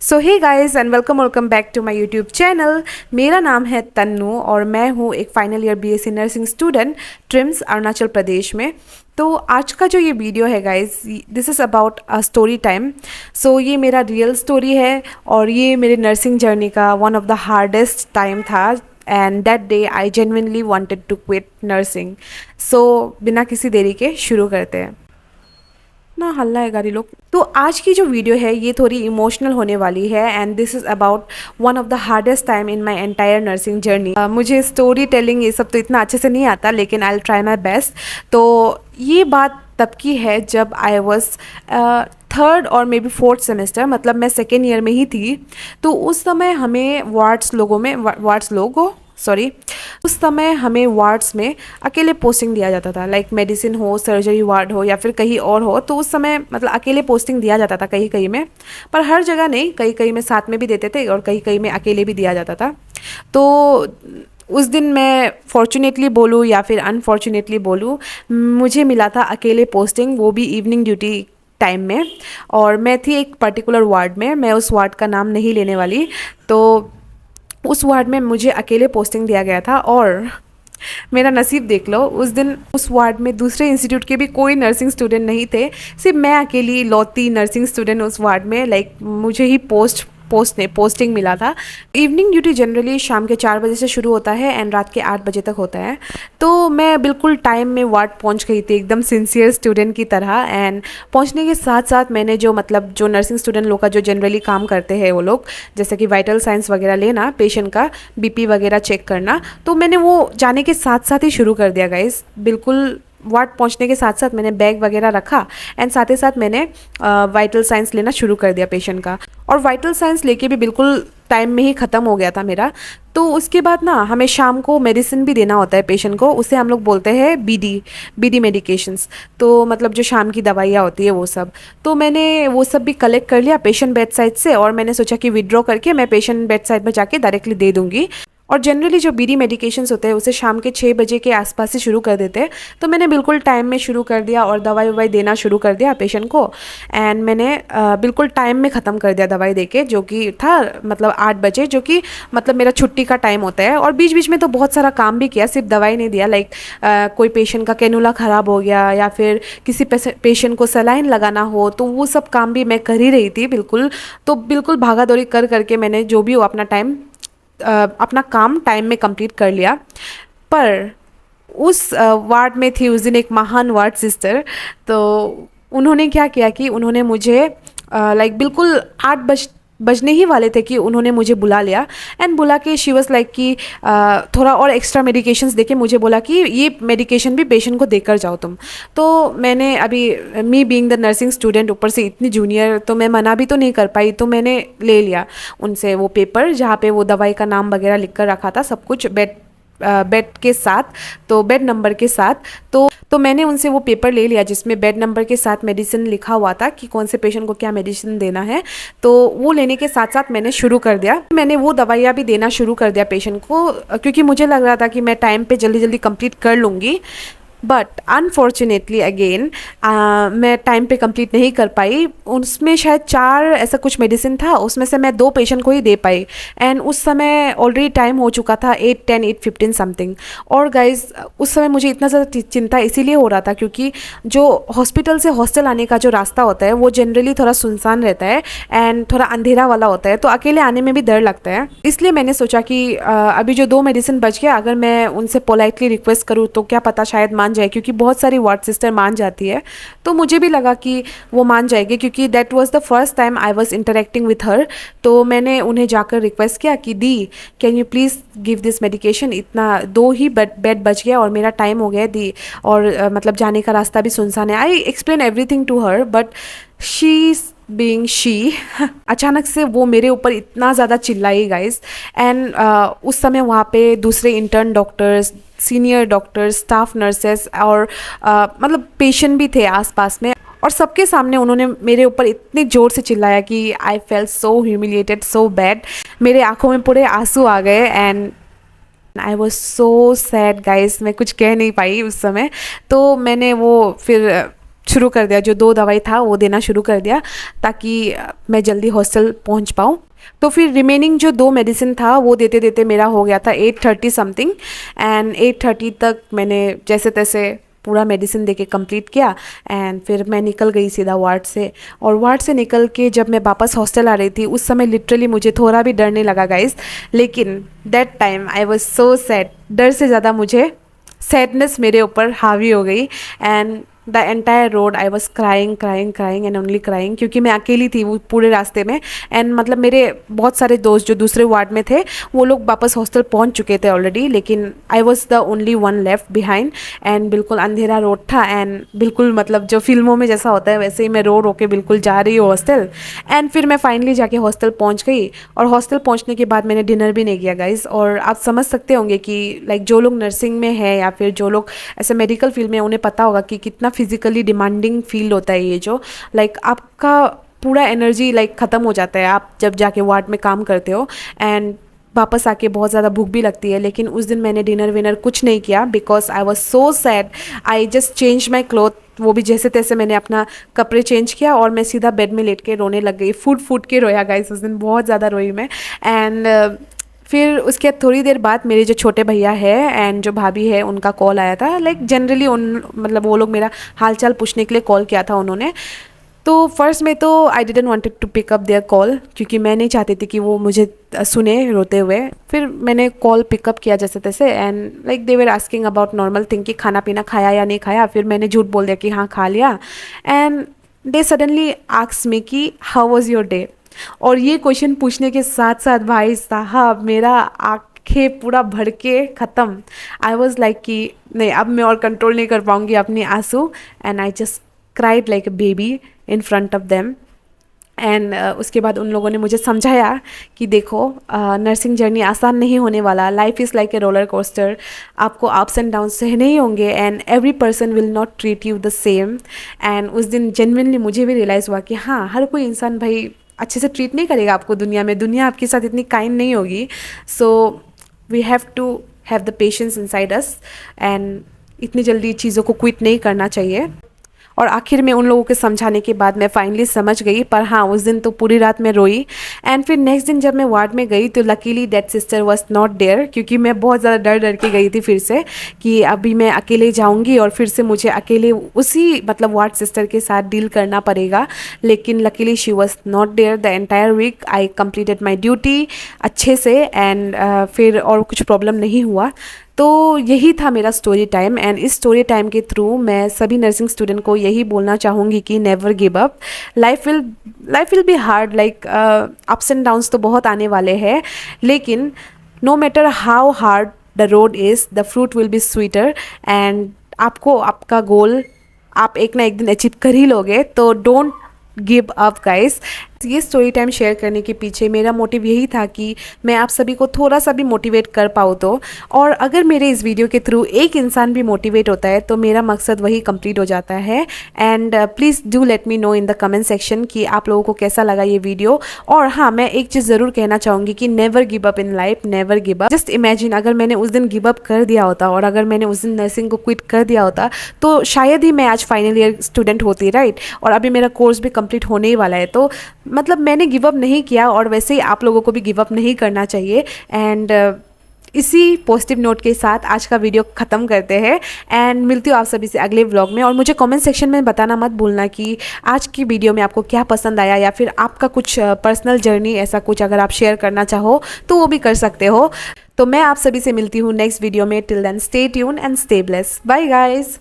So hey guys and welcome back to my YouTube channel. मेरा नाम है तन्नू और मैं हूँ एक final year BSc nursing student TRIMS Arunachal Pradesh में। तो आज का जो ये वीडियो है guys, this is about a story time. So ये मेरा रियल स्टोरी है और ये मेरे नर्सिंग जर्नी का one of the hardest time था and that day I genuinely wanted to quit nursing. So बिना किसी देरी के शुरू करते हैं। ना हल्ला है गाड़ी लोग। तो आज की जो वीडियो है ये थोड़ी इमोशनल होने वाली है and this is about one of the hardest time in my entire nursing journey. मुझे स्टोरी टेलिंग ये सब तो इतना अच्छे से नहीं आता, लेकिन I will try my best. तो ये बात तब की है जब आई वॉज थर्ड और मे बी फोर्थ सेमेस्टर, मतलब मैं सेकेंड ईयर में ही थी। तो उस समय हमें उस समय हमें वार्ड्स में अकेले पोस्टिंग दिया जाता था, लाइक मेडिसिन हो, सर्जरी वार्ड हो या फिर कहीं और हो। तो उस समय मतलब अकेले पोस्टिंग दिया जाता था कहीं कहीं में, पर हर जगह नहीं, कहीं कहीं में साथ में भी देते थे और कहीं कहीं में अकेले भी दिया जाता था। तो उस दिन मैं फॉर्चुनेटली बोलूँ या फिर अनफॉर्चुनेटली बोलूँ, मुझे मिला था अकेले पोस्टिंग, वो भी इवनिंग ड्यूटी टाइम में। और मैं थी एक पर्टिकुलर वार्ड में, मैं उस वार्ड का नाम नहीं लेने वाली। तो उस वार्ड में मुझे अकेले पोस्टिंग दिया गया था और मेरा नसीब देख लो, उस दिन उस वार्ड में दूसरे इंस्टीट्यूट के भी कोई नर्सिंग स्टूडेंट नहीं थे, सिर्फ मैं अकेली लौती नर्सिंग स्टूडेंट उस वार्ड में। लाइक मुझे ही पोस्टिंग मिला था। इवनिंग ड्यूटी जनरली शाम के 4 बजे से शुरू होता है एंड रात के 8 बजे तक होता है। तो मैं बिल्कुल टाइम में वार्ड पहुंच गई थी, एकदम सिंसियर स्टूडेंट की तरह। एंड पहुंचने के साथ साथ मैंने जो नर्सिंग स्टूडेंट लोग का जो जनरली काम करते हैं वो लोग, जैसे कि वाइटल साइंस वगैरह लेना, पेशेंट का बीपी वगैरह चेक करना, तो मैंने वो जाने के साथ साथ ही शुरू कर दिया गाइस। बिल्कुल वार्ड पहुंचने के साथ साथ मैंने बैग वगैरह रखा एंड साथ ही साथ मैंने वाइटल साइंस लेना शुरू कर दिया पेशेंट का। और वाइटल साइंस लेके भी बिल्कुल टाइम में ही ख़त्म हो गया था मेरा। तो उसके बाद ना हमें शाम को मेडिसिन भी देना होता है पेशेंट को, उसे हम लोग बोलते हैं बीडी मेडिकेशंस। तो मतलब जो शाम की दवाइयाँ होती है वो सब। तो मैंने वो सब भी कलेक्ट कर लिया पेशेंट बेड साइड से और मैंने सोचा कि विड्रॉ करके मैं पेशेंट बेड साइड में जाके डायरेक्टली दे दूँगी। और जनरली जो बीडी मेडिकेशंस होते हैं उसे शाम के 6 बजे के आसपास से शुरू कर देते हैं। तो मैंने बिल्कुल टाइम में शुरू कर दिया और दवाई देना शुरू कर दिया पेशेंट को। एंड मैंने बिल्कुल टाइम में ख़त्म कर दिया दवाई देके, जो कि था मतलब 8 बजे, जो कि मतलब मेरा छुट्टी का टाइम होता है। और बीच बीच में तो बहुत सारा काम भी किया, सिर्फ दवाई नहीं दिया। लाइक कोई पेशेंट का कैनुला ख़राब हो गया या फिर किसी पेशेंट को सलाइन लगाना हो, तो वो सब काम भी मैं कर ही रही थी बिल्कुल। तो बिल्कुल भागा दौड़ी कर करके मैंने जो भी हो अपना काम टाइम में कंप्लीट कर लिया। पर उस वार्ड में थी उस दिन एक महान वार्ड सिस्टर। तो उन्होंने क्या किया कि उन्होंने मुझे लाइक बिल्कुल 8 बजने ही वाले थे कि उन्होंने मुझे बुला लिया एंड बुला के शी वाज लाइक कि थोड़ा और एक्स्ट्रा मेडिकेशंस देके मुझे बोला कि ये मेडिकेशन भी पेशेंट को देकर जाओ तुम। तो मैंने अभी me being the nursing student, ऊपर से इतनी जूनियर, तो मैं मना भी तो नहीं कर पाई। तो मैंने ले लिया उनसे वो पेपर जहाँ पे वो दवाई का नाम वगैरह लिख कर रखा था, सब कुछ बेड के साथ, तो बेड नंबर के साथ। तो मैंने उनसे वो पेपर ले लिया जिसमें बेड नंबर के साथ मेडिसिन लिखा हुआ था कि कौन से पेशेंट को क्या मेडिसिन देना है। तो वो लेने के साथ साथ मैंने शुरू कर दिया, मैंने वो दवाइयाँ भी देना शुरू कर दिया पेशेंट को, क्योंकि मुझे लग रहा था कि मैं टाइम पे जल्दी जल्दी कंप्लीट कर लूँगी। बट अनफॉर्चुनेटली अगेन मैं टाइम पे कंप्लीट नहीं कर पाई। उसमें शायद 4 ऐसा कुछ मेडिसिन था, उसमें से मैं 2 पेशेंट को ही दे पाई। एंड उस समय ऑलरेडी टाइम हो चुका था 8:10 8:15 समथिंग। और गाइज उस समय मुझे इतना ज़्यादा चिंता इसीलिए हो रहा था क्योंकि जो हॉस्पिटल से हॉस्टल आने का जो रास्ता होता है वो जनरली थोड़ा सुनसान रहता है एंड थोड़ा अंधेरा वाला होता है, तो अकेले आने में भी डर लगता है। इसलिए मैंने सोचा कि अभी जो 2 मेडिसिन बच गया, अगर मैं उनसे पोलाइटली रिक्वेस्ट करूँ तो क्या पता शायद मान जाए, क्योंकि बहुत सारी वार्ड सिस्टर मान जाती है। तो मुझे भी लगा कि वो मान जाएगी क्योंकि that was the first time I was interacting with her. तो मैंने उन्हें जाकर रिक्वेस्ट किया कि दी can you please give this medication, इतना 2 ही बेड बच गया और मेरा टाइम हो गया दी, और मतलब जाने का रास्ता भी सुनसान है। I explain everything to her but she being she अचानक से वो मेरे ऊपर इतना ज़्यादा चिल्लाई गाइस। एंड उस समय वहाँ पे दूसरे intern doctors, senior doctors, staff nurses और मतलब पेशेंट भी थे आसपास में, और सबके सामने उन्होंने मेरे ऊपर इतने ज़ोर से चिल्लाया कि I felt so humiliated, so bad. मेरे आंखों में पूरे आंसू आ गए and I was so sad guys, मैं कुछ कह नहीं पाई उस समय। तो मैंने वो फिर शुरू कर दिया, जो 2 दवाई था वो देना शुरू कर दिया ताकि मैं जल्दी हॉस्टल पहुंच पाऊँ। तो फिर रिमेनिंग जो 2 मेडिसिन था वो देते देते मेरा हो गया था 8:30 समथिंग, एंड 8:30 तक मैंने जैसे तैसे पूरा मेडिसिन देके कंप्लीट किया एंड फिर मैं निकल गई सीधा वार्ड से। और वार्ड से निकल के जब मैं वापस हॉस्टल आ रही थी उस समय लिटरली मुझे थोड़ा भी डर नहीं लगा गाइस, लेकिन that time I was so sad. डर से ज़्यादा मुझे सैडनेस मेरे ऊपर हावी हो गई and the entire road I was crying crying crying and only crying, क्योंकि मैं अकेली थी वो पूरे रास्ते में। एंड मतलब मेरे बहुत सारे दोस्त जो दूसरे वार्ड में थे वो लोग वापस हॉस्टल पहुंच चुके थे ऑलरेडी, लेकिन I was the only one left behind. And बिल्कुल अंधेरा रोड था एंड बिल्कुल मतलब जो फिल्मों में जैसा होता है वैसे ही मैं रो रो के बिल्कुल जा रही हूँ हॉस्टल। एंड फिर मैं फाइनली जाके हॉस्टल पहुँच गई और हॉस्टल पहुँचने के बाद मैंने डिनर भी नहीं किया गाइज। और आप समझ सकते होंगे कि लाइक जो लोग नर्सिंग में है या फिर जो लोग ऐसे मेडिकल फील्ड में, उन्हें पता होगा कि कितना फिजिकली डिमांडिंग फील्ड होता है ये, जो लाइक आपका पूरा एनर्जी लाइक ख़त्म हो जाता है आप जब जाके वार्ड में काम करते हो। एंड वापस आके बहुत ज़्यादा भूख भी लगती है, लेकिन उस दिन मैंने डिनर विनर कुछ नहीं किया because I was so sad. I just change my cloth, वो भी जैसे तैसे मैंने अपना कपड़े चेंज किया और मैं सीधा बेड में लेट के रोने लग गई। फूट फूट के रोया गाइस, उस दिन बहुत ज़्यादा रोई मैं। एंड फिर उसके बाद थोड़ी देर बाद मेरे जो छोटे भैया है एंड जो भाभी है उनका कॉल आया था। लाइक जनरली उन मतलब वो लोग मेरा हालचाल पूछने के लिए कॉल किया था उन्होंने। तो फर्स्ट में तो I didn't wanted to pick up their call, क्योंकि मैं नहीं चाहती थी कि वो मुझे सुने रोते हुए। फिर मैंने कॉल पिकअप किया जैसे तैसे and like they were asking about normal thing कि खाना पीना खाया या नहीं खाया। फिर मैंने झूठ बोल दिया कि हाँ खा लिया। एंड दे सडनली आस्क्स मी कि हाउ वाज योर डे। और ये क्वेश्चन पूछने के साथ साथ भाई साहब मेरा आँखें पूरा भर के ख़त्म। आई वॉज लाइक कि नहीं अब मैं और कंट्रोल नहीं कर पाऊँगी अपने आंसू। And I just cried like a baby in front of them. And उसके बाद उन लोगों ने मुझे समझाया कि देखो नर्सिंग जर्नी आसान नहीं होने वाला, life is like a roller coaster, आपको अप्स एंड डाउन सहने ही होंगे and every person will not treat you the same. And उस दिन जेन्युइनली मुझे भी रियलाइज़ हुआ कि हाँ हर कोई इंसान भाई अच्छे से ट्रीट नहीं करेगा आपको दुनिया में, दुनिया आपके साथ इतनी काइंड नहीं होगी। So we have to have the patience inside us and इतनी जल्दी चीज़ों को क्विट नहीं करना चाहिए। और आखिर में उन लोगों के समझाने के बाद मैं फाइनली समझ गई, पर हाँ उस दिन तो पूरी रात मैं रोई। एंड फिर नेक्स्ट दिन जब मैं वार्ड में गई तो luckily that sister was not there, क्योंकि मैं बहुत ज़्यादा डर डर के गई थी फिर से कि अभी मैं अकेले जाऊंगी और फिर से मुझे अकेले उसी मतलब वार्ड सिस्टर के साथ डील करना पड़ेगा। लेकिन luckily she was not there the entire week. I completed my duty अच्छे से एंड फिर और कुछ प्रॉब्लम नहीं हुआ। तो यही था मेरा स्टोरी टाइम। एंड इस स्टोरी टाइम के थ्रू मैं सभी नर्सिंग स्टूडेंट को यही बोलना चाहूँगी कि never give up. Life will be hard, like ups and downs तो बहुत आने वाले हैं, लेकिन no matter how hard the road is the fruit will be sweeter. And आपको आपका गोल आप एक ना एक दिन अचीव कर ही लोगे, तो डोंट गिव अप गाइस। ये स्टोरी टाइम शेयर करने के पीछे मेरा मोटिव यही था कि मैं आप सभी को थोड़ा सा भी मोटिवेट कर पाऊँ तो। और अगर मेरे इस वीडियो के थ्रू एक इंसान भी मोटिवेट होता है तो मेरा मकसद वही कंप्लीट हो जाता है। And please do let me know in the comment section कि आप लोगों को कैसा लगा ये वीडियो। और हाँ मैं एक चीज़ ज़रूर कहना चाहूँगी कि never give up in life, never give up. Just imagine अगर मैंने उस दिन गिव अप कर दिया होता और अगर मैंने उस दिन नर्सिंग को क्विट कर दिया होता तो शायद ही मैं आज फाइनल ईयर स्टूडेंट होती, राइट। और अभी मेरा कोर्स भी कंप्लीट होने ही वाला है। तो मतलब मैंने गिव अप नहीं किया और वैसे ही आप लोगों को भी गिव अप नहीं करना चाहिए। एंड इसी पॉजिटिव नोट के साथ आज का वीडियो ख़त्म करते हैं एंड मिलती हूँ आप सभी से अगले व्लॉग में। और मुझे कमेंट सेक्शन में बताना मत भूलना कि आज की वीडियो में आपको क्या पसंद आया या फिर आपका कुछ पर्सनल जर्नी ऐसा कुछ अगर आप शेयर करना चाहो तो वो भी कर सकते हो। तो मैं आप सभी से मिलती हूँ नेक्स्ट वीडियो में। Till then stay tune and stay blessed. Bye guys.